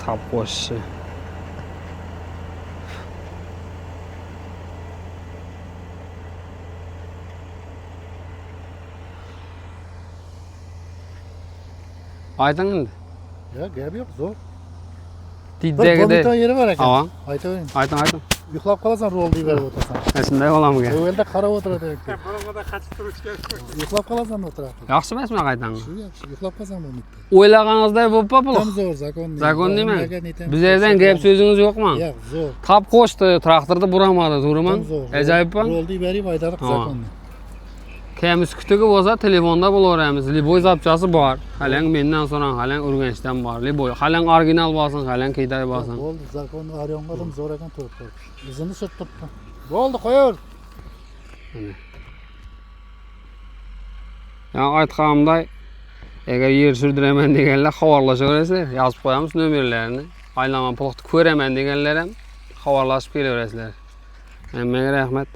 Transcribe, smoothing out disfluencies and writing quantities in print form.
Tap qo'shishi. Aytın endi. Ya gap yo'q, zo'r. Diddagida. Bir bitta yeri var ekan. Ava. Aytavering. Aytın. Uxlab qolasan, rolni yuborib o'tirasan. Shunday bo'ladimi? Bu yerda qarab o'tiradi ekan. Borog'ida qatib turish kerak. Uxlab qolasan o'tiradi. Yaxshi emasmi qaytanga? Shu yaxshi, uxlab qolsan bo'lmaydi. O'ylaganingizday bo'lib bu. Tam zo'r, zakonni. Zakonnimi? Bizlardan gap so'zingiz yo'qmi? Yo'q, zo'r. Tap qo'shdi, traktorda buramadi, to'g'rimi? Tam zo'r. Ajoyibmi? Rolni yuborib haydariq zakonni. Kemiz kutiga bo'lsa telefonda bo'laveramiz. Liboy zapchasi bor. Halang mendan so'rang, halang Urganchdan bor. Liboy, halang original bo'lsin, halang qiyday bo'lsin. Bo'ldi, zakonni aryongadim zo'r ekan turib turibdi. Izini surtibdi. Bo'ldi, qo'yaver. Ya aytganimday, agar yer surdiraman deganlar xabarlashaverasizlar, yozib qo'yamiz nomerlarini. Aylama pulni ko'raman deganlar ham xabarlashib kelaverasizlar. Hammaga rahmat.